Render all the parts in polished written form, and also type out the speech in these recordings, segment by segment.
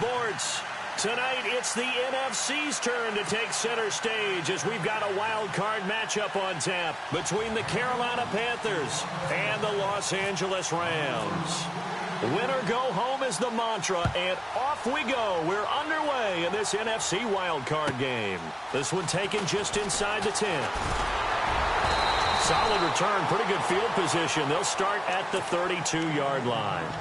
Sports. Tonight, it's the NFC's turn to take center stage as we've got a wild card matchup on tap between the Carolina Panthers and the Los Angeles Rams. Win or go home is the mantra, and off we go. We're underway in this NFC wild card game. This one taken just inside the 10. Solid return, pretty good field position. They'll start at the 32-yard line.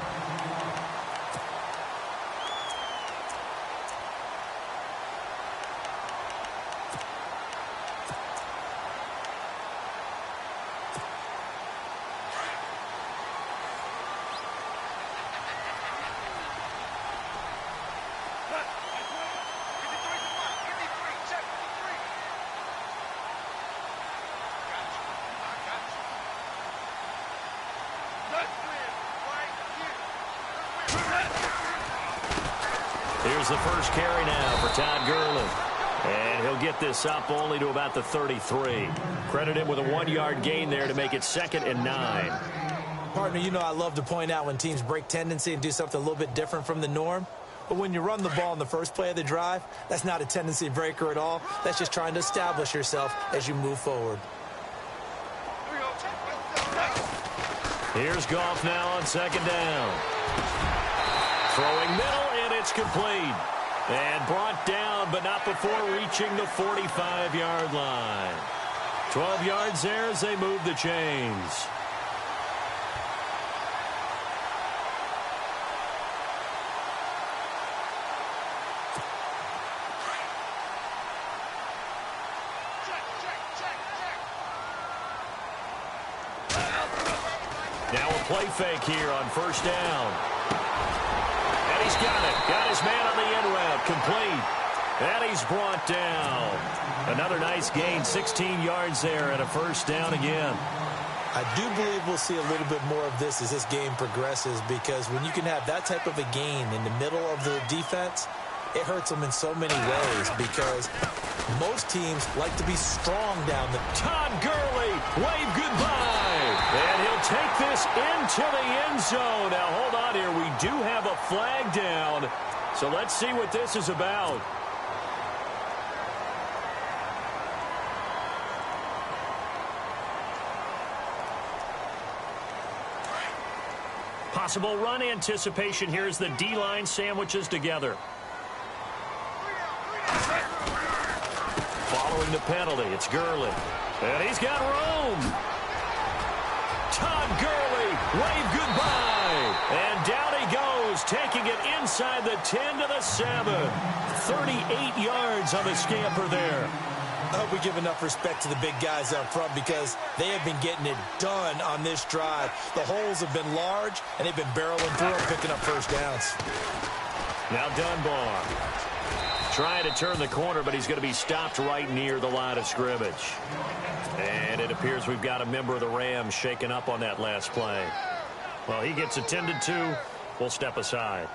Here's the first carry now for Todd Gurley. And he'll get this up only to about the 33. Credit him with a 1-yard gain there to make it 2nd and 9. Partner, you know I love to point out when teams break tendency and do something a little bit different from the norm. But when you run the ball in the first play of the drive, that's not a tendency breaker at all. That's just trying to establish yourself as you move forward. Here's Goff now on 2nd down. Throwing middle, and it's complete. And brought down, but not before reaching the 45-yard line. 12 yards there as they move the chains. Now a play fake here on 1st down. And he's got it. Got his man on the end route. Complete. And he's brought down. Another nice gain. 16 yards there and a 1st down again. I do believe we'll see a little bit more of this as this game progresses, because when you can have that type of a gain in the middle of the defense, it hurts them in so many ways, because most teams like to be strong down the... Todd Gurley, wave goodbye. And he'll take this into the end zone. Now, hold on here. We do have a flag down. So let's see what this is about. Possible run anticipation here as the D-line sandwiches together. Following the penalty, it's Gurley. And he's got room. Todd Gurley, wave goodbye. And down he goes, taking it inside the 10 to the 7. 38 yards on the scamper there. I hope we give enough respect to the big guys up front, because they have been getting it done on this drive. The holes have been large, and they've been barreling through and picking up 1st downs. Now Dunbar trying to turn the corner, but he's going to be stopped right near the line of scrimmage. And it appears we've got a member of the Rams shaken up on that last play. Well, he gets attended to. We'll step aside.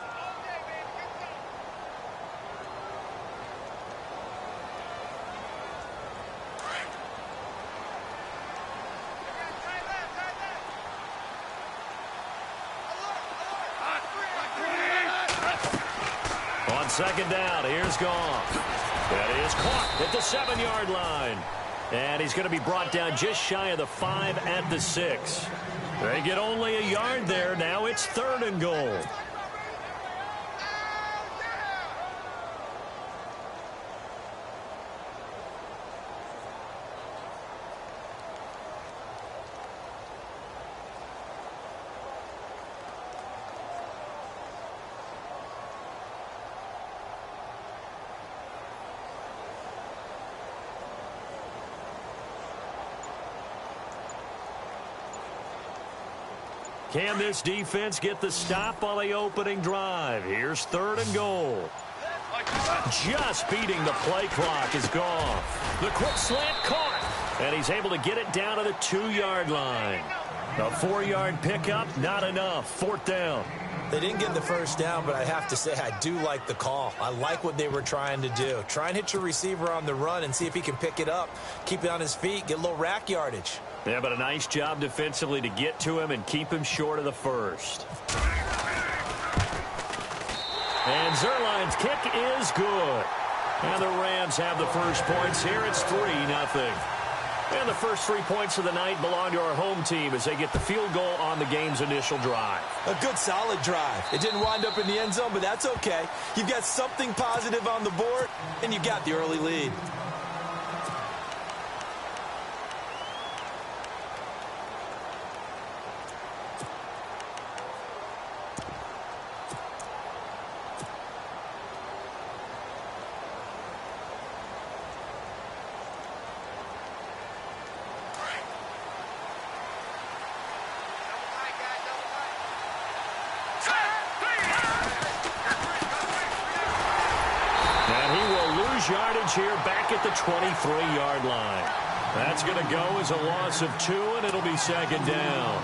On 2nd down, here's Goff. That is caught at the 7-yard line. And he's going to be brought down just shy of the 5 at the 6. They get only a yard there. Now it's 3rd and goal. Can this defense get the stop on the opening drive? Here's 3rd and goal. Just beating the play clock is Goff. The quick slant caught, and he's able to get it down to the 2-yard line. A 4-yard pickup, not enough. 4th down. They didn't get the 1st down, but I have to say I do like the call. I like what they were trying to do. Try and hit your receiver on the run and see if he can pick it up. Keep it on his feet, get a little rack yardage. Yeah, but a nice job defensively to get to him and keep him short of the 1st. And Zerline's kick is good. And the Rams have the first points here. It's 3-0. And the first 3 points of the night belong to our home team as they get the field goal on the game's initial drive. A good, solid drive. It didn't wind up in the end zone, but that's okay. You've got something positive on the board, and you got the early lead. Yardage here back at the 23-yard line. That's going to go as a loss of 2, and it'll be second down.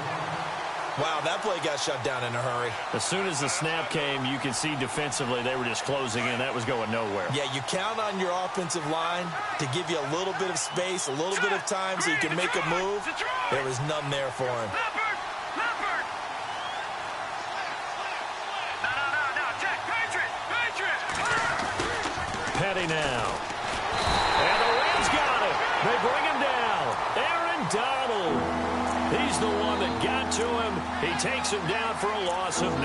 Wow, that play got shut down in a hurry. As soon as the snap came, you could see defensively they were just closing in. That was going nowhere. Yeah, you count on your offensive line to give you a little bit of space, a little bit of time so you can make a move. There was none there for him. Petty now. And the Rams got it. They bring him down. Aaron Donald. He's the one that got to him. He takes him down for a loss of 9.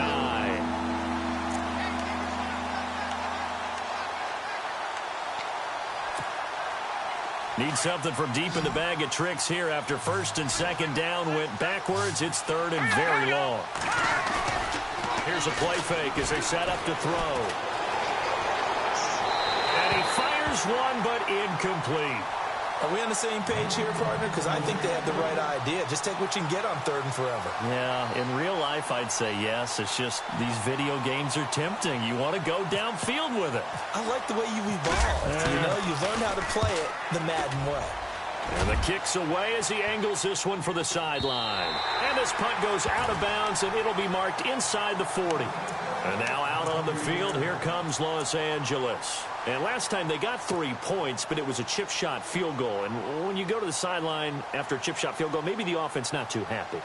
Need something from deep in the bag of tricks here after first and second down went backwards. It's third and very long. Here's a play fake as they set up to throw. He fires one, but incomplete. Are we on the same page here, partner? Because I think they have the right idea. Just take what you can get on third and forever. Yeah, in real life, I'd say yes. It's just these video games are tempting. You want to go downfield with it. I like the way you evolved. You know, you've learned how to play it the Madden way. And the kick's away as he angles this one for the sideline. And this punt goes out of bounds, and it'll be marked inside the 40. And now out on the field, here comes Los Angeles. And last time they got 3 points, but it was a chip shot field goal. And when you go to the sideline after a chip shot field goal, maybe the offense not too happy.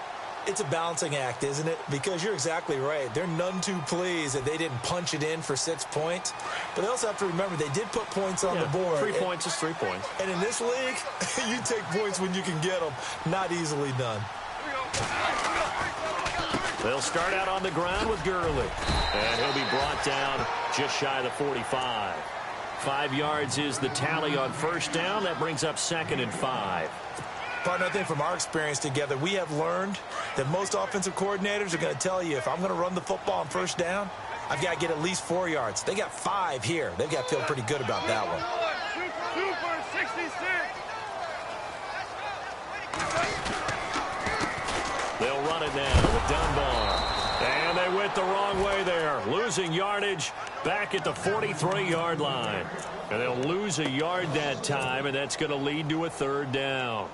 It's a balancing act, isn't it? Because you're exactly right. They're none too pleased that they didn't punch it in for 6 points. But they also have to remember they did put points on the board. 3 points is 3 points. And in this league, you take points when you can get them. Not easily done. They'll start out on the ground with Gurley. And he'll be brought down just shy of the 45. 5 yards is the tally on first down. That brings up 2nd and 5. Partner, I think from our experience together, we have learned that most offensive coordinators are going to tell you, if I'm going to run the football on first down, I've got to get at least 4 yards. They got 5 here. They've got to feel pretty good about that one. They'll run it now with Dunbar. And they went the wrong way there. Losing yardage back at the 43-yard line. And they'll lose a yard that time, and that's going to lead to a 3rd down.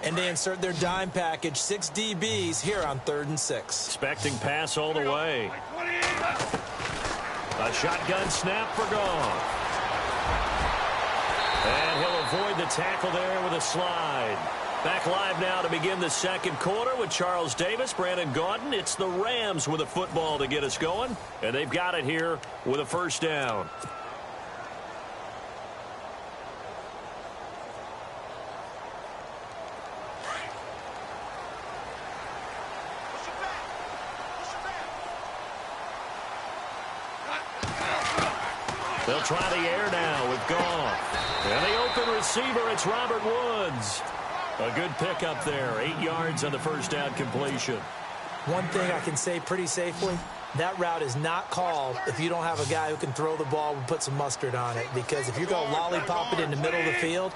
And they insert their dime package, 6 DBs here on 3rd and 6. Expecting pass all the way. A shotgun snap for Goff. And he'll avoid the tackle there with a slide. Back live now to begin the second quarter with Charles Davis, Brandon Gaudin. It's the Rams with a football to get us going. And they've got it here with a first down. They'll try the air now with Goff. And the open receiver, it's Robert Woods. A good pickup there. 8 yards on the first down completion. One thing I can say pretty safely, that route is not called if you don't have a guy who can throw the ball and put some mustard on it. Because if you're going to lollipop it in the middle of the field,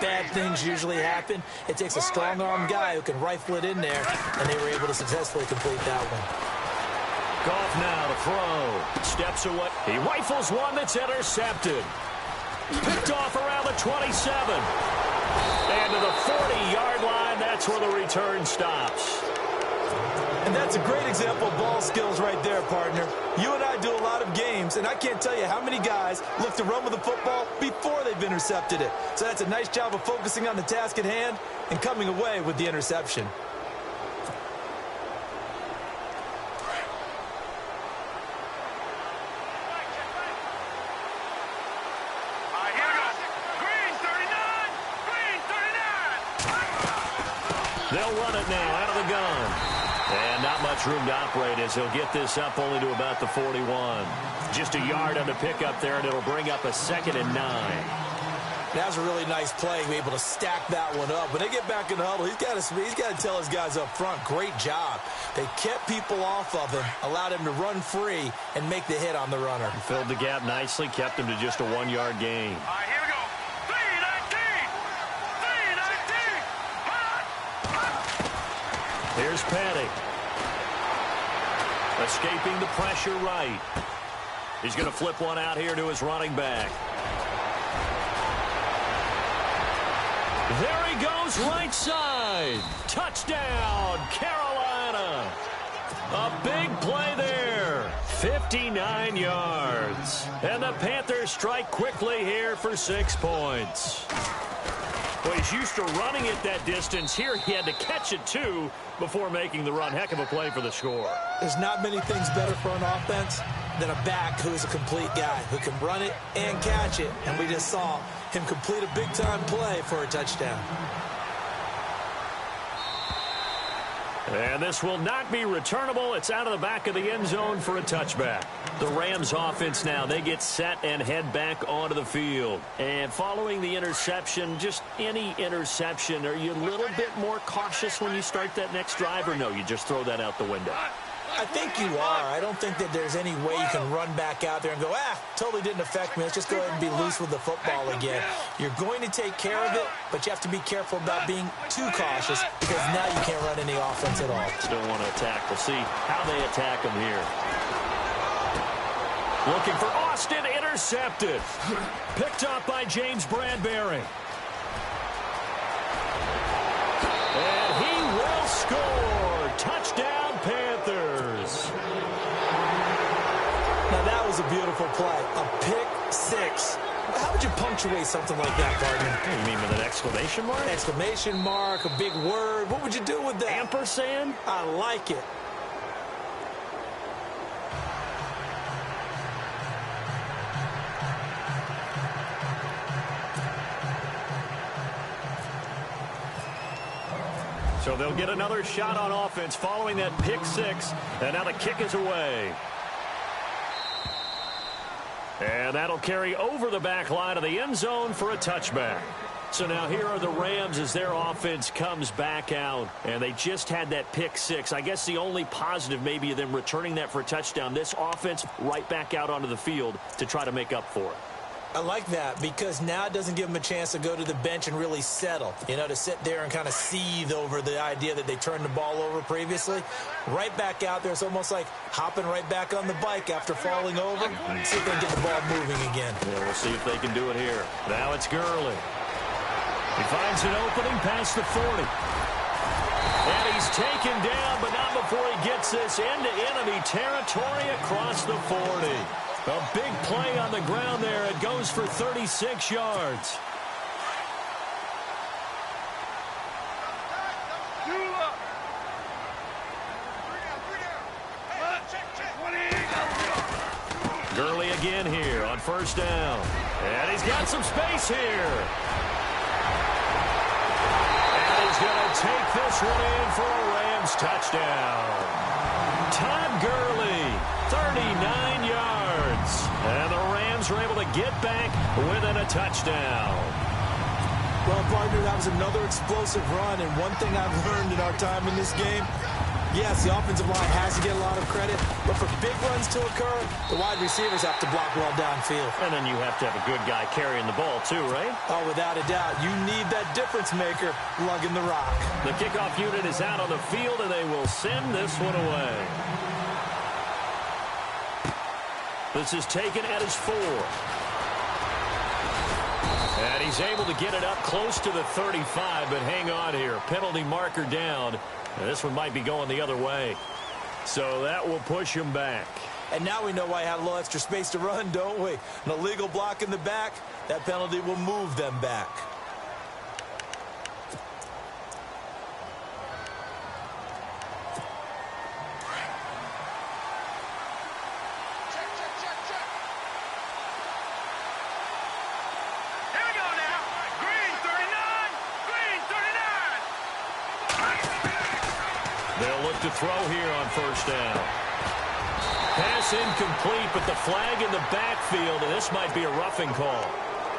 bad things usually happen. It takes a strong-arm guy who can rifle it in there, and they were able to successfully complete that one. Goff now to throw. Steps away. He rifles one that's intercepted. Picked off around the 27. And to the 40-yard line, that's where the return stops. And that's a great example of ball skills right there, partner. You and I do a lot of games, and I can't tell you how many guys look to run with the football before they've intercepted it. So that's a nice job of focusing on the task at hand and coming away with the interception. They'll run it now out of the gun. And not much room to operate as he'll get this up only to about the 41. Just a yard on the pickup there, and it'll bring up a 2nd and 9. That was a really nice play, be able to stack that one up. When they get back in the huddle, he's got to tell his guys up front, great job. They kept people off of him, allowed him to run free and make the hit on the runner. He filled the gap nicely, kept him to just a 1-yard gain. All right, here we go. 3-19. 3-19. Here's Petty. Escaping the pressure right. He's going to flip one out here to his running back. There he goes, right side. Touchdown, Carolina. A big play there. 59 yards. And the Panthers strike quickly here for 6 points. Well, he's used to running it that distance. Here he had to catch it, too, before making the run. Heck of a play for the score. There's not many things better for an offense than a back who is a complete guy, who can run it and catch it. And we just saw him complete a big-time play for a touchdown. And this will not be returnable. It's out of the back of the end zone for a touchback. The Rams offense now, they get set and head back onto the field. And following the interception, just any interception, are you a little bit more cautious when you start that next drive, or no, you just throw that out the window? I think you are. I don't think that there's any way you can run back out there and go, totally didn't affect me. Let's just go ahead and be loose with the football again. You're going to take care of it, but you have to be careful about being too cautious because now you can't run any offense at all. Still want to attack. We'll see how they attack him here. Looking for Austin, intercepted. Picked up by James Bradbury. And he will score. Touchdown, Panthers. Now, that was a beautiful play. A pick six. How would you punctuate something like that, partner? You mean with an exclamation mark? Exclamation mark, a big word. What would you do with that? Ampersand? I like it. So they'll get another shot on offense following that pick six. And now the kick is away. And that'll carry over the back line of the end zone for a touchback. So now here are the Rams as their offense comes back out. And they just had that pick six. I guess the only positive maybe of them returning that for a touchdown. This offense right back out onto the field to try to make up for it. I like that because now it doesn't give them a chance to go to the bench and really settle, to sit there and kind of seethe over the idea that they turned the ball over previously. Right back out there, it's almost like hopping right back on the bike after falling over. See if they can get the ball moving again. Yeah, we'll see if they can do it here. Now it's Gurley. He finds an opening past the 40. And he's taken down, but not before he gets this into enemy territory across the 40. A big play on the ground there. It goes for 36 yards. Gurley again here on first down. And he's got some space here. And he's going to take this one in for a Rams touchdown. Todd Gurley, 39 yards. And the Rams are able to get back within a touchdown. Well, partner, that was another explosive run. And one thing I've learned in our time in this game, yes, the offensive line has to get a lot of credit. But for big runs to occur, the wide receivers have to block well downfield. And then you have to have a good guy carrying the ball too, right? Oh, without a doubt. You need that difference maker lugging the rock. The kickoff unit is out on the field, and they will send this one away. This is taken at his 4. And he's able to get it up close to the 35, but hang on here. Penalty marker down. And this one might be going the other way. So that will push him back. And now we know why he had a little extra space to run, don't we? An illegal block in the back, that penalty will move them back. Here we go now. Green 39. Green 39. They'll look to throw here on first down. Pass incomplete, but the flag in the backfield, and this might be a roughing call.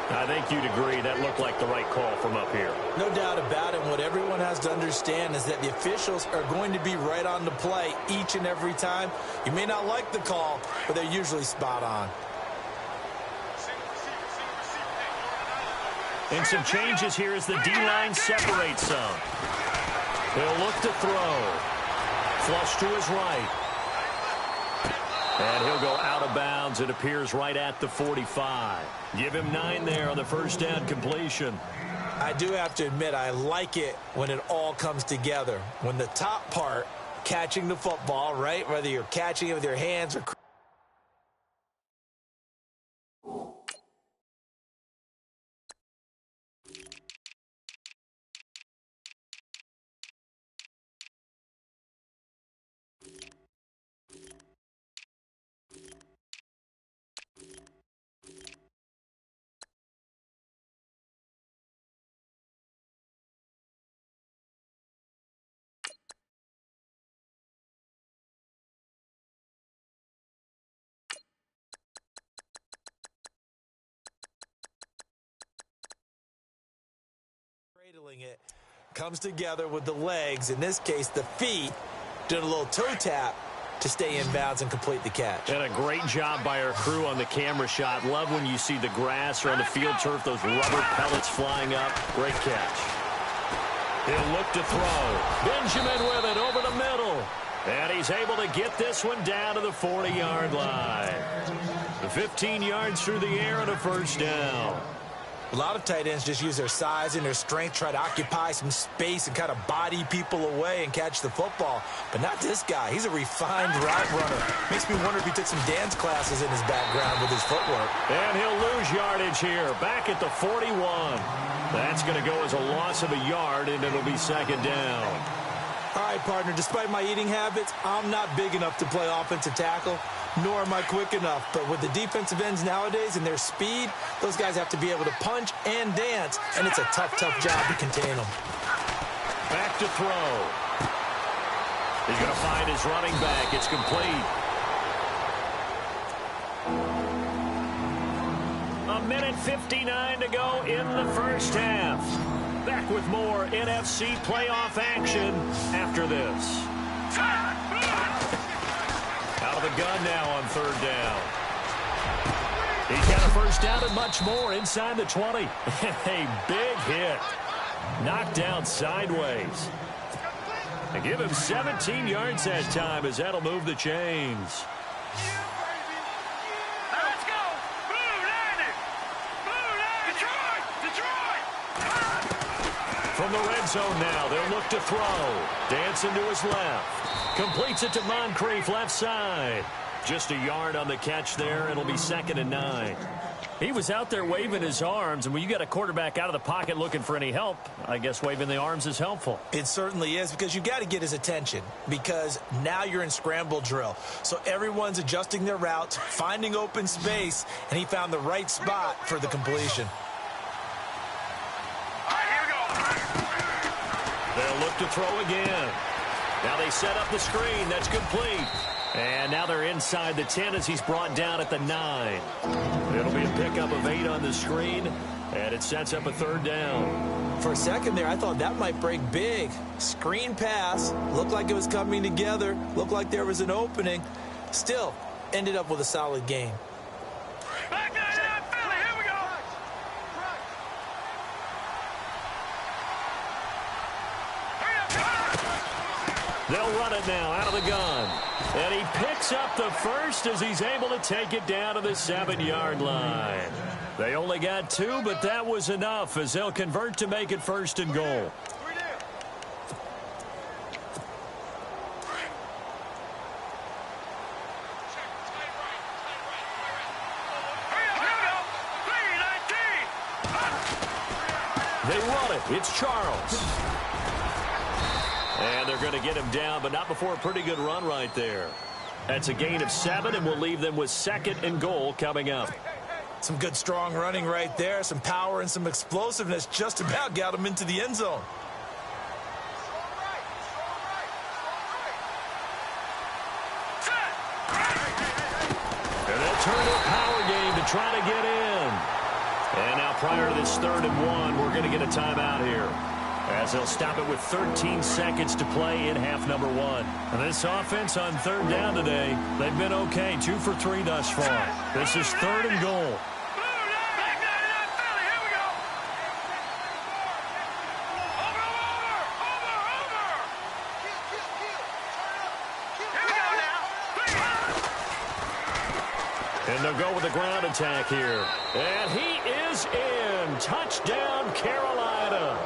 I think you'd agree that looked like the right call from up here. No doubt about it. What everyone has to understand is that the officials are going to be right on the play each and every time. You may not like the call, but they're usually spot on. And some changes here as the D-line separates some. They'll look to throw. Flush to his right. And he'll go out of bounds. It appears right at the 45. Give him 9 there on the first down completion. I do have to admit, I like it when it all comes together. When the top part, catching the football, right? Whether you're catching it with your hands or... it comes together with the legs, in this case the feet, doing a little toe tap to stay in bounds and complete the catch. And a great job by our crew on the camera shot. Love when you see the grass or on the field turf, those rubber pellets flying up. Great catch. He'll look to throw. Benjamin with it over the middle. And he's able to get this one down to the 40-yard line. The 15 yards through the air and a first down. A lot of tight ends just use their size and their strength, try to occupy some space and kind of body people away and catch the football. But not this guy. He's a refined route runner. Makes me wonder if he took some dance classes in his background with his footwork. And he'll lose yardage here, back at the 41. That's going to go as a loss of a yard, and it'll be second down. All right, partner, despite my eating habits, I'm not big enough to play offensive tackle, nor am I quick enough. But with the defensive ends nowadays and their speed, those guys have to be able to punch and dance, and it's a tough, tough job to contain them. Back to throw. He's going to find his running back. It's complete. A minute 59 to go in the first half. Back with more NFC playoff action after this. Out of the gun now on third down. He's got a first down and much more inside the 20. A big hit. Knocked down sideways. And give him 17 yards that time as that'll move the chains. From the red zone now, they'll look to throw. Dancing to his left. Completes it to Moncrief, left side. Just a yard on the catch there. It'll be second and 9. He was out there waving his arms, and when you got a quarterback out of the pocket looking for any help, I guess waving the arms is helpful. It certainly is, because you got to get his attention, because now you're in scramble drill. So everyone's adjusting their routes, finding open space, and he found the right spot for the completion. They'll look to throw again. Now they set up the screen. That's complete. And now they're inside the 10 as he's brought down at the 9. It'll be a pickup of 8 on the screen, and it sets up a third down. For a second there, I thought that might break big. Screen pass. Looked like it was coming together. Looked like there was an opening. Still, ended up with a solid game. They'll run it now out of the gun. And he picks up the first as he's able to take it down to the 7-yard line. They only got 2, but that was enough as they'll convert to make it first and goal. They run it. It's Charles. And they're going to get him down, but not before a pretty good run right there. That's a gain of 7, and we'll leave them with 2nd and goal coming up. Some good strong running right there. Some power and some explosiveness just about got him into the end zone. And they'll turn to a power game to try to get in. And now prior to this 3rd and 1, we're going to get a timeout here, as they'll stop it with 13 seconds to play in half number 1. And this offense on 3rd down today, they've been okay, 2 for 3 thus far. This is 3rd and goal. And they'll go with the ground attack here. And he is in. Touchdown, Carolina.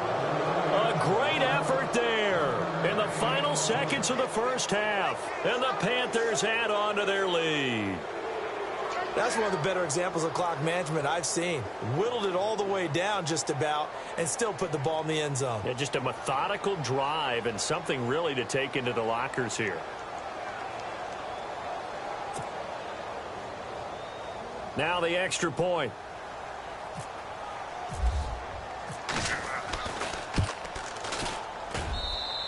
A great effort there in the final seconds of the first half. And the Panthers add on to their lead. That's one of the better examples of clock management I've seen. Whittled it all the way down just about and still put the ball in the end zone. Yeah, just a methodical drive and something really to take into the lockers here. Now the extra point.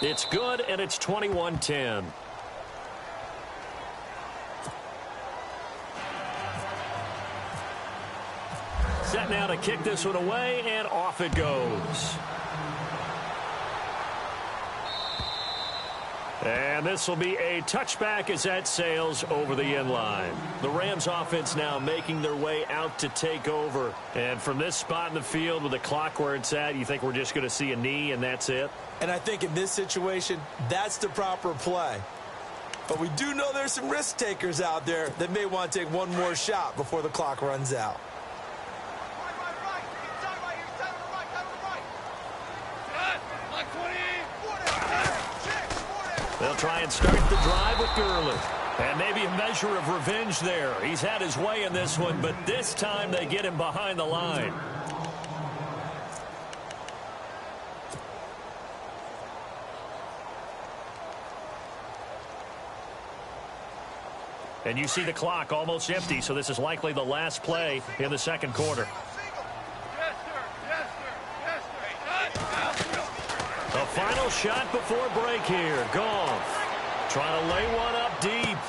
It's good, and it's 21-10. Set now to kick this one away, and off it goes. And this will be a touchback as that sails over the end line. The Rams offense now making their way out to take over. And from this spot in the field with the clock where it's at, you think we're just going to see a knee and that's it? And I think in this situation, that's the proper play. But we do know there's some risk takers out there that may want to take one more shot before the clock runs out. They'll try and start the drive with Gurley. And maybe a measure of revenge there. He's had his way in this one, but this time they get him behind the line. And you see the clock almost empty, so this is likely the last play in the second quarter. The final shot before break here. Goff trying to lay one up deep.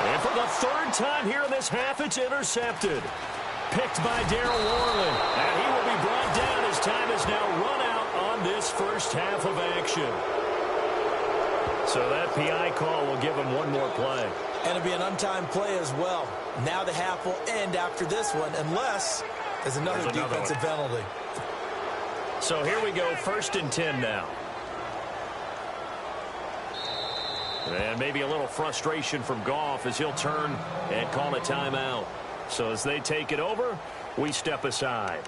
And for the 3rd time here in this half, it's intercepted. Picked by Darryl Worley. And he will be brought down as time has now run out on this first half of action. So that PI call will give him one more play. And it'll be an untimed play as well. Now the half will end after this one, unless there's another defensive penalty. So here we go, 1st and 10 now. And maybe a little frustration from Goff as he'll turn and call a timeout. So as they take it over, we step aside.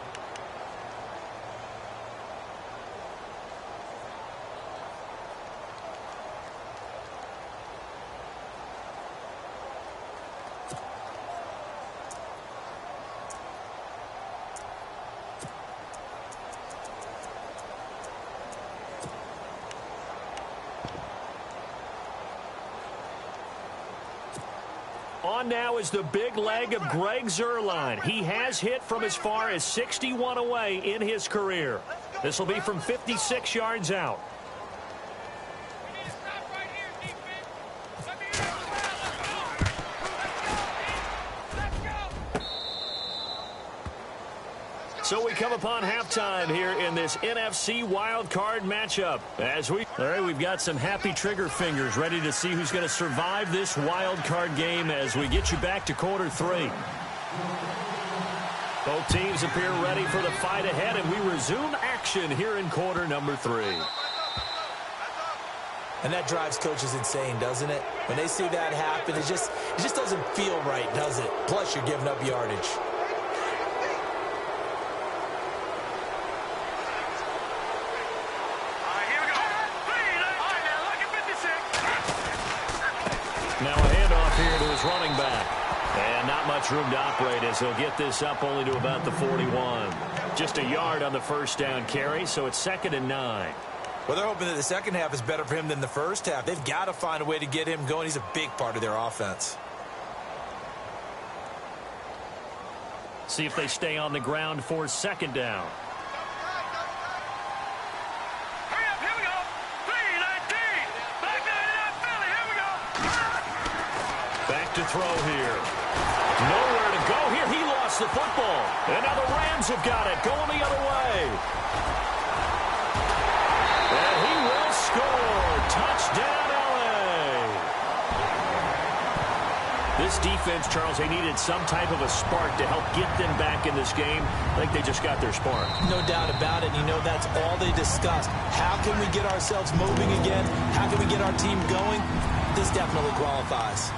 On now is the big leg of Greg Zuerlein. He has hit from as far as 61 away in his career. This will be from 56 yards out. So we come upon halftime here in this NFC wildcard matchup. All right, we've got some happy trigger fingers ready to see who's going to survive this wildcard game as we get you back to quarter 3. Both teams appear ready for the fight ahead, and we resume action here in quarter number 3. And that drives coaches insane, doesn't it? When they see that happen, it just doesn't feel right, does it? Plus, you're giving up yardage. Now a handoff here to his running back. And not much room to operate as he'll get this up only to about the 41. Just a yard on the first down carry, so it's 2nd and 9. Well, they're hoping that the second half is better for him than the first half. They've got to find a way to get him going. He's a big part of their offense. See if they stay on the ground for 2nd down. Hurry up, here we go. 3-19. Back there, Philly, here we go. Back to throw here. Nowhere to go here. He lost the football. And now the Rams have got it. Going the other way. And he will score. Touchdown, LA. This defense, Charles, they needed some type of a spark to help get them back in this game. I think they just got their spark. No doubt about it. You know, that's all they discussed. How can we get ourselves moving again? How can we get our team going? This definitely qualifies.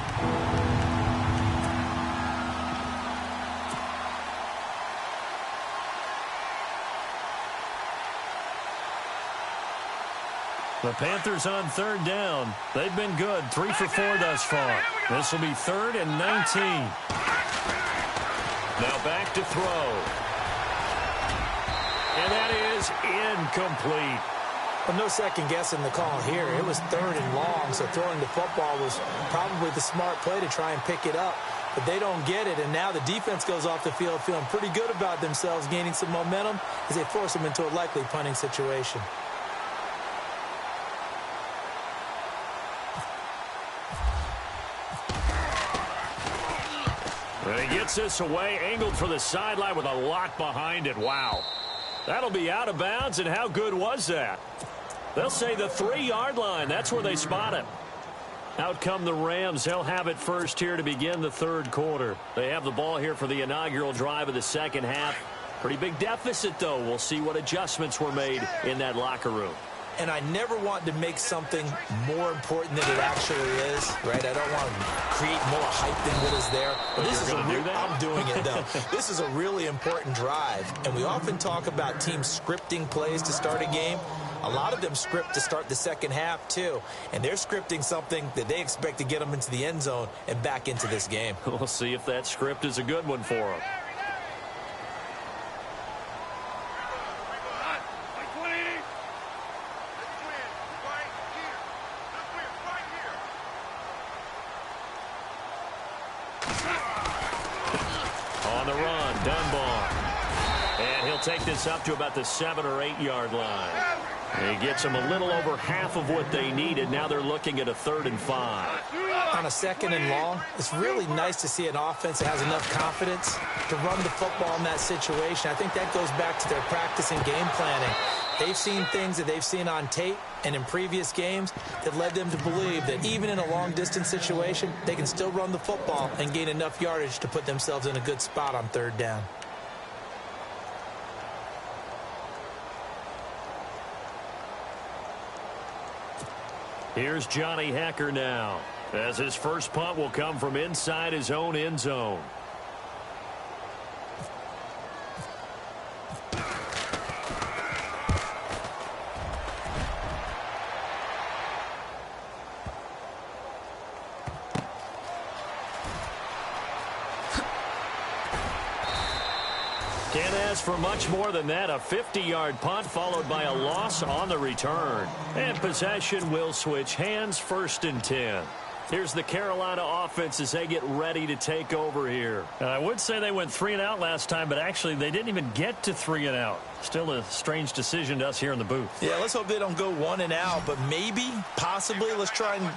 The Panthers on 3rd down. They've been good. 3 for 4 thus far. This will be 3rd and 19. Now back to throw. And that is incomplete. Well, no second guessing the call here. It was 3rd and long, so throwing the football was probably the smart play to try and pick it up. But they don't get it, and now the defense goes off the field feeling pretty good about themselves, gaining some momentum as they force them into a likely punting situation. And he gets this away, angled for the sideline with a lot behind it. Wow. That'll be out of bounds, and how good was that? They'll say the 3-yard line. That's where they spot him. Out come the Rams. They'll have it first here to begin the 3rd quarter. They have the ball here for the inaugural drive of the second half. Pretty big deficit, though. We'll see what adjustments were made in that locker room. And I never want to make something more important than it actually is, right? I don't want to create more hype than what is there. But this is I'm doing it, though. This is a really important drive. And we often talk about teams scripting plays to start a game. A lot of them script to start the second half, too. And they're scripting something that they expect to get them into the end zone and back into this game. We'll see if that script is a good one for them. On the run, Dunbar. And he'll take this up to about the 7 or 8 yard line. He gets them a little over half of what they needed. Now they're looking at a 3rd and 5. On a 2nd and long, it's really nice to see an offense that has enough confidence to run the football in that situation. I think that goes back to their practice and game planning. They've seen things that they've seen on tape and in previous games that led them to believe that even in a long-distance situation, they can still run the football and gain enough yardage to put themselves in a good spot on 3rd down. Here's Johnny Hecker now, as his first punt will come from inside his own end zone. Can't ask for much more than that. A 50-yard punt followed by a loss on the return. And possession will switch hands, 1st and 10. Here's the Carolina offense as they get ready to take over here. I would say they went 3 and out last time, but actually they didn't even get to 3 and out. Still a strange decision to us here in the booth. Yeah, let's hope they don't go 1 and out, but maybe, possibly, let's try and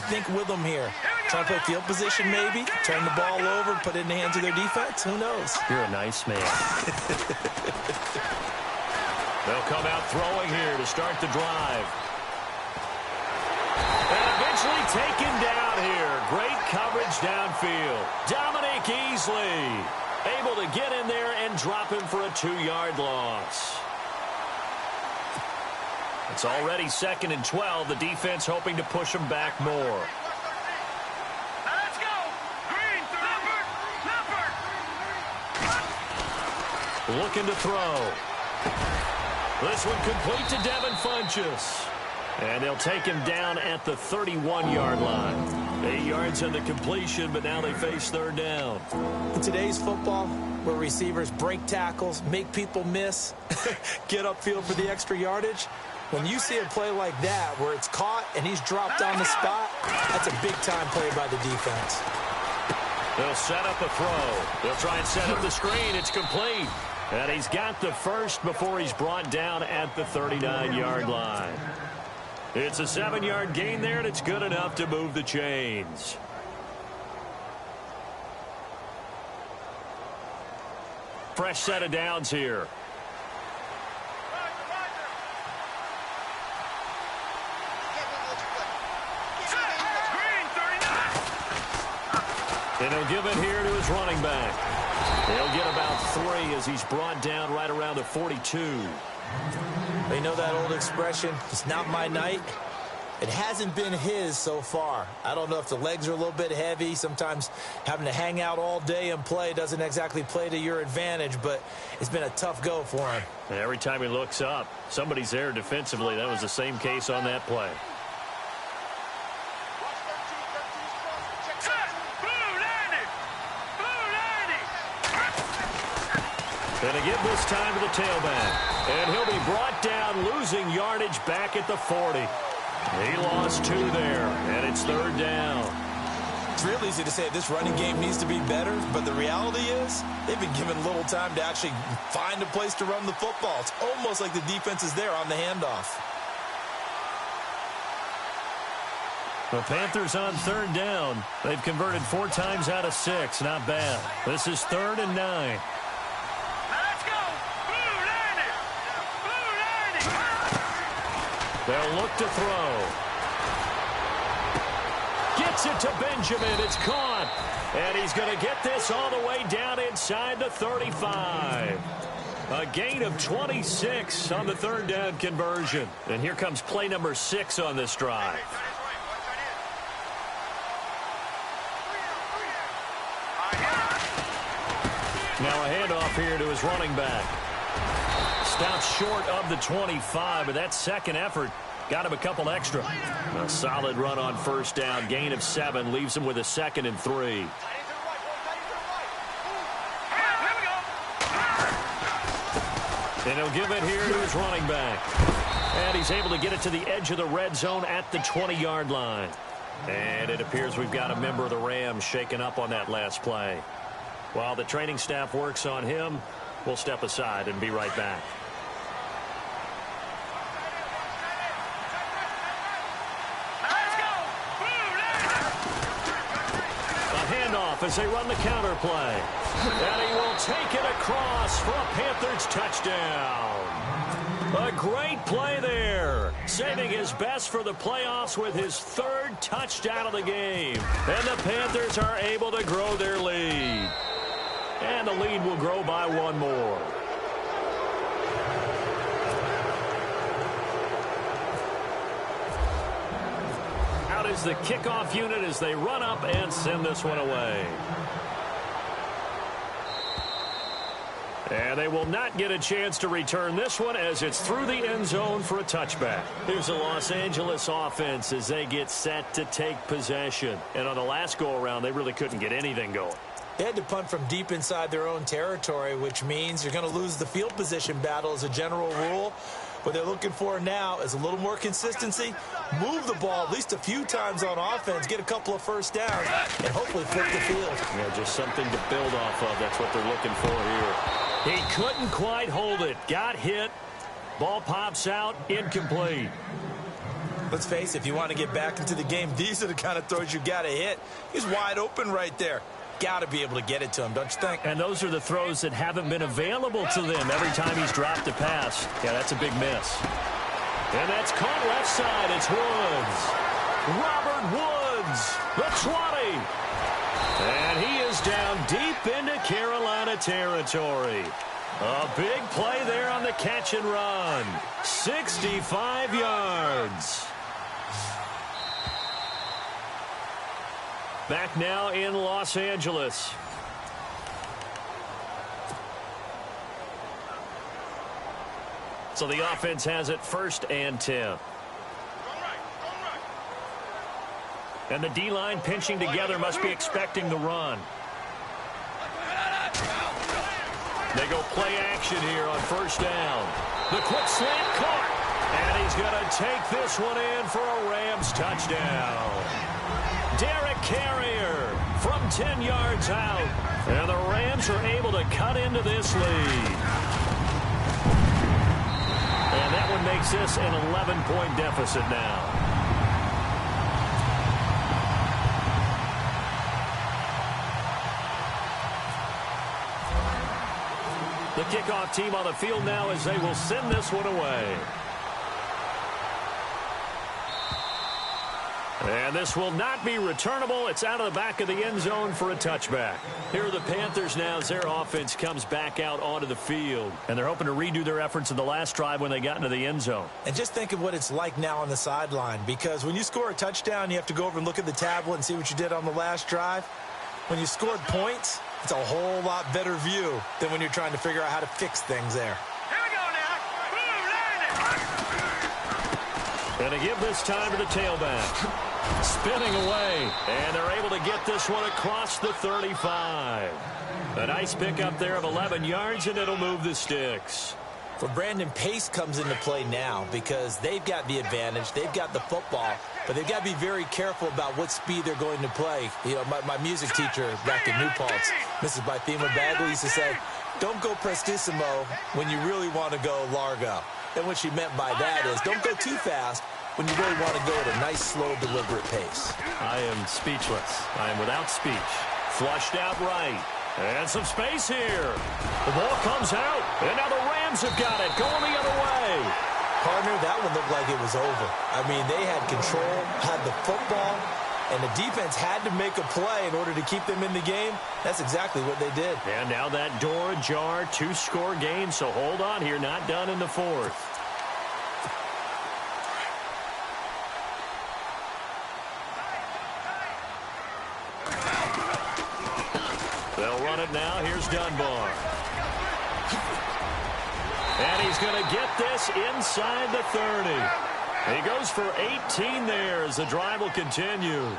think with them here. Try and play field position maybe, turn the ball over, put it in the hands of their defense. Who knows? You're a nice man. They'll come out throwing here to start the drive. And eventually taken down here. Great coverage downfield. Dominic Easley able to get in there and drop him for a 2-yard loss. It's already 2nd and 12. The defense hoping to push them back more. Now let's go. Green, Looking to throw. This one complete to Devin Funchess. And they'll take him down at the 31-yard line. 8 yards on the completion, but now they face third down. In today's football, where receivers break tackles, make people miss, get upfield for the extra yardage, when you see a play like that where it's caught and he's dropped on the spot, that's a big-time play by the defense. They'll set up a throw. They'll try and set up the screen. It's complete. And he's got the first before he's brought down at the 39-yard line. It's a 7-yard gain there, and it's good enough to move the chains. Fresh set of downs here. And he'll give it here to his running back. He'll get about 3 as he's brought down right around the 42. They know that old expression, it's not my night. It hasn't been his so far. I don't know if the legs are a little bit heavy. Sometimes having to hang out all day and play doesn't exactly play to your advantage, but it's been a tough go for him. And every time he looks up, somebody's there defensively. That was the same case on that play. And they give this time to the tailback. And he'll be brought down, losing yardage back at the 40. He lost 2 there, and it's third down. It's real easy to say this running game needs to be better, but the reality is they've been given little time to actually find a place to run the football. It's almost like the defense is there on the handoff. The Panthers on third down. They've converted 4 times out of 6. Not bad. This is 3rd and 9. They'll look to throw. Gets it to Benjamin. It's caught. And he's going to get this all the way down inside the 35. A gain of 26 on the third down conversion. And here comes play number 6 on this drive. Now a handoff here to his running back. Stops short of the 25, but that second effort got him a couple extra. A solid run on first down. Gain of 7 leaves him with a 2nd and 3. And he'll give it here to his running back. And he's able to get it to the edge of the red zone at the 20-yard line. And it appears we've got a member of the Rams shaken up on that last play. While the training staff works on him, we'll step aside and be right back. As they run the counter play. And he will take it across for a Panthers touchdown. A great play there. Saving his best for the playoffs with his 3rd touchdown of the game. And the Panthers are able to grow their lead. And the lead will grow by 1 more. Is the kickoff unit as they run up and send this one away. And they will not get a chance to return this one as it's through the end zone for a touchback. Here's the Los Angeles offense as they get set to take possession. And on the last go-around, they really couldn't get anything going. They had to punt from deep inside their own territory, which means you're going to lose the field position battle as a general rule. What they're looking for now is a little more consistency, move the ball at least a few times on offense, get a couple of first downs, and hopefully flip the field. Yeah, just something to build off of. That's what they're looking for here. He couldn't quite hold it. Got hit. Ball pops out. Incomplete. Let's face it, if you want to get back into the game, these are the kind of throws you got to hit. He's wide open right there. Got to be able to get it to him, don't you think? And those are the throws that haven't been available to them every time he's dropped a pass. Yeah, that's a big miss. And that's caught left side. It's Woods. Robert Woods, the 20. And he is down deep into Carolina territory. A big play there on the catch and run. 65 yards. Back now in Los Angeles. So the offense has it 1st and 10. And the D-line pinching together must be expecting the run. They go play action here on first down. The quick slant caught. And he's going to take this one in for a Rams touchdown. Derek Carrier from 10 yards out. And the Rams are able to cut into this lead. And that one makes this an 11-point deficit now. The kickoff team on the field now as they will send this one away. And this will not be returnable. It's out of the back of the end zone for a touchback. Here are the Panthers now as their offense comes back out onto the field. And they're hoping to redo their efforts in the last drive when they got into the end zone. And just think of what it's like now on the sideline, because when you score a touchdown, you have to go over and look at the tablet and see what you did on the last drive. When you scored points, it's a whole lot better view than when you're trying to figure out how to fix things there. Here we go now. Boom, And they give this time to the tailback. Spinning away. And they're able to get this one across the 35. A nice pickup there of 11 yards, and it'll move the sticks. For Brandon, pace comes into play now because they've got the advantage. They've got the football, but they've got to be very careful about what speed they're going to play. You know, my music teacher back in New Paltz, Mrs. Bythema Bagley, used to say, don't go prestissimo when you really want to go largo. And what she meant by that is don't go too fast when you really want to go at a nice, slow, deliberate pace. I am speechless. I am without speech. Flushed out right. And some space here. The ball comes out. And now the Rams have got it. Going the other way. Partner, that one looked like it was over. I mean, they had control, had the football, and the defense had to make a play in order to keep them in the game. That's exactly what they did. And now that door ajar, 2-score game. So hold on here. Not done in the fourth. They'll run it now. Here's Dunbar. And he's going to get this inside the 30. He goes for 18 there as the drive will continue.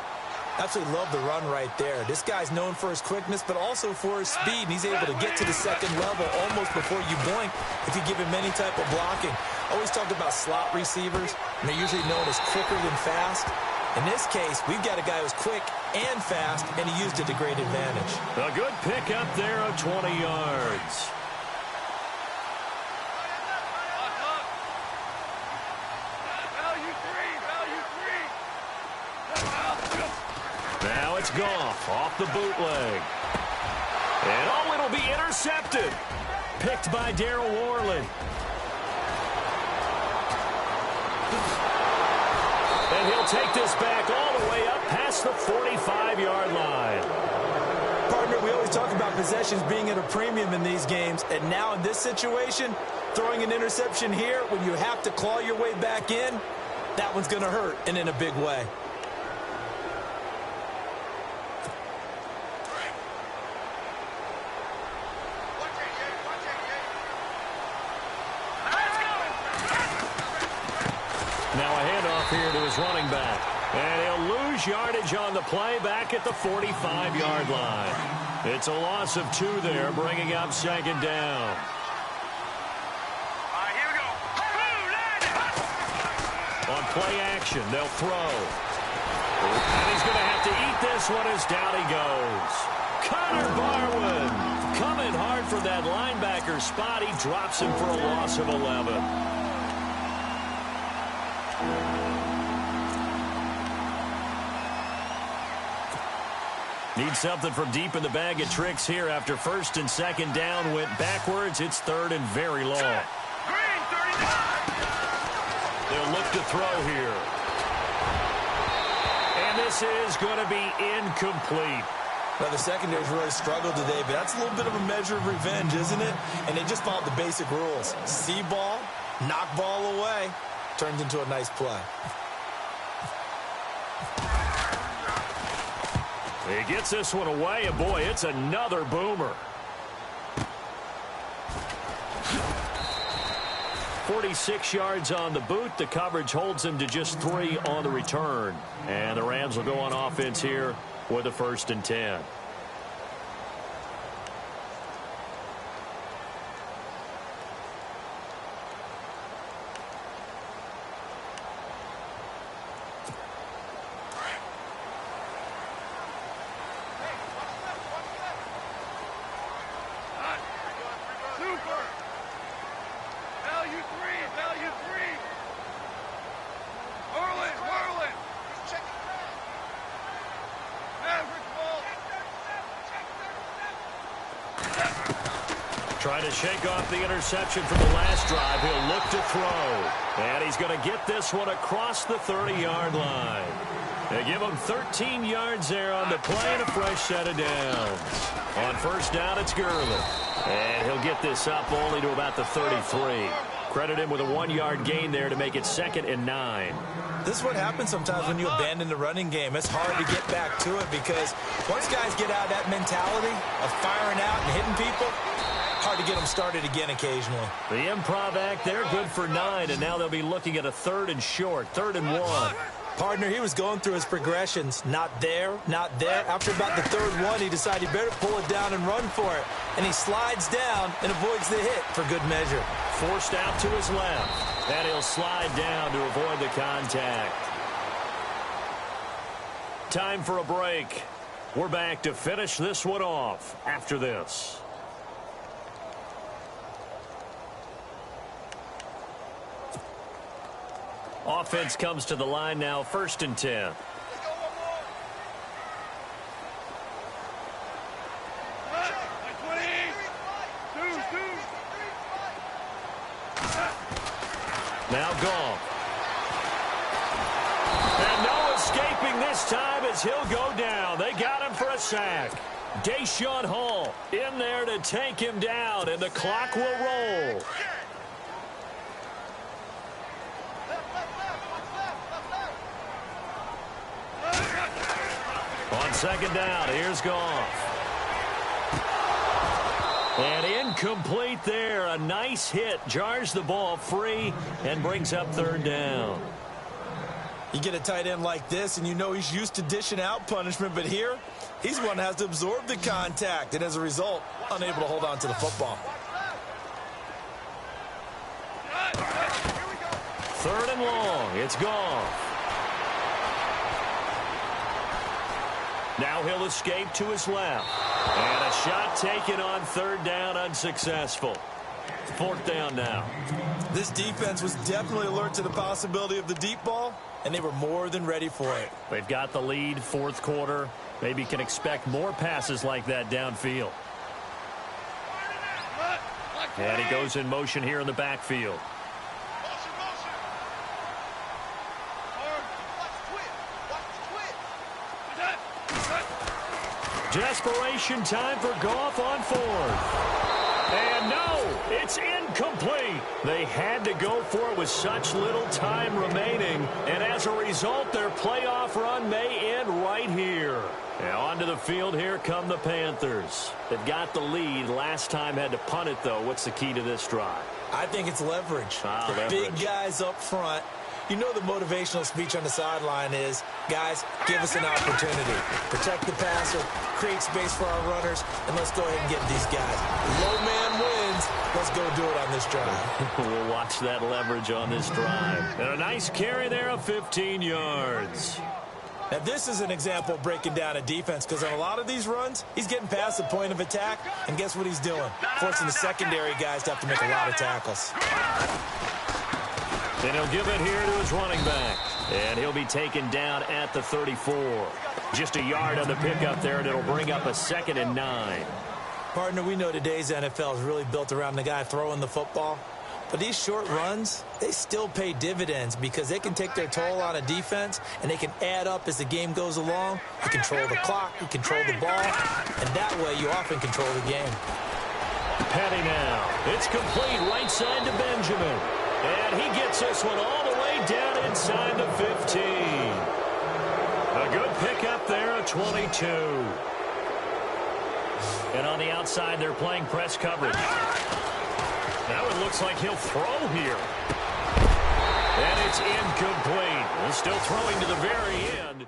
Absolutely love the run right there. This guy's known for his quickness, but also for his speed. And he's able to get to the second level almost before you blink if you give him any type of blocking. I always talk about slot receivers, and they're usually known as quicker than fast. In this case, we've got a guy who's quick and fast, and he used it to great advantage. A good pickup there of 20 yards. Now it's Goff off the bootleg. And oh, it'll be intercepted. Picked by Darryl Worley. And he'll take this back all the way up past the 45-yard line. Partner, we always talk about possessions being at a premium in these games, and now in this situation, throwing an interception here when you have to claw your way back in, that one's going to hurt, and in a big way. Now a handoff here to his running back. And he'll lose yardage on the play back at the 45-yard line. It's a loss of 2 there, bringing up second down. All right, here we go. On play action, they'll throw. And he's going to have to eat this one as down he goes. Connor Barwin coming hard for that linebacker spot. He drops him for a loss of 11. Need something from deep in the bag of tricks here after first and second down went backwards. It's third and very long. Green, 39. They'll look to throw here. And this is going to be incomplete. Now, the secondary's really struggled today, but that's a little bit of a measure of revenge, isn't it? And they just followed the basic rules. See ball, knock ball away, turns into a nice play. He gets this one away, and boy, it's another boomer. 46 yards on the boot. The coverage holds him to just 3 on the return. And the Rams will go on offense here with a 1st and 10. Trying to shake off the interception from the last drive. He'll look to throw. And he's going to get this one across the 30-yard line. They give him 13 yards there on the play and a fresh set of downs. On 1st down, it's Gurley. And he'll get this up only to about the 33. Credit him with a 1-yard gain there to make it 2nd and 9. This is what happens sometimes when you abandon the running game. It's hard to get back to it because once guys get out of that mentality of firing out and hitting people, hard to get them started again occasionally. The improv act there, good for 9, and now they'll be looking at a 3rd and short, 3rd and 1. Partner, he was going through his progressions. Not there, not there. After about the 3rd one, he decided he better pull it down and run for it. And he slides down and avoids the hit for good measure. Forced out to his left. And he'll slide down to avoid the contact. Time for a break. We're back to finish this one off after this. Offense comes to the line now, 1st and 10. Now Goff. And no escaping this time as he'll go down. They got him for a sack. Deshaun Hall in there to take him down, and the clock will roll. On 2nd down, here's Goff. And incomplete there. A nice hit. Jars the ball free and brings up 3rd down. You get a tight end like this, and you know he's used to dishing out punishment, but here, he's one that has to absorb the contact, and as a result, unable to hold on to the football. 3rd and long. It's Goff. Now he'll escape to his left. And a shot taken on 3rd down, unsuccessful. 4th down now. This defense was definitely alert to the possibility of the deep ball, and they were more than ready for it. They've got the lead, 4th quarter. Maybe can expect more passes like that downfield. And he goes in motion here in the backfield. Desperation time for Goff on 4th. And no, it's incomplete. They had to go for it with such little time remaining. And as a result, their playoff run may end right here. Now onto the field, here come the Panthers. They've got the lead. Last time had to punt it, though. What's the key to this drive? I think it's leverage. The big guys up front. You know the motivational speech on the sideline is, guys, give us an opportunity. Protect the passer, create space for our runners, and let's go ahead and get these guys. Low man wins. Let's go do it on this drive. We'll watch that leverage on this drive. And a nice carry there of 15 yards. Now, this is an example of breaking down a defense because on a lot of these runs, he's getting past the point of attack, and guess what he's doing? Forcing the secondary guys to have to make a lot of tackles. And he'll give it here to his running back. And he'll be taken down at the 34. Just a yard on the pickup there, and it'll bring up a 2nd and 9. Partner, we know today's NFL is really built around the guy throwing the football. But these short runs, they still pay dividends because they can take their toll on a defense, and they can add up as the game goes along. You control the clock, you control the ball, and that way you often control the game. Petty now. It's complete right side to Benjamin. And he gets this one all the way down inside the 15. A good pickup there, a 22. And on the outside, they're playing press coverage. Now it looks like he'll throw here. And it's incomplete. Still throwing to the very end.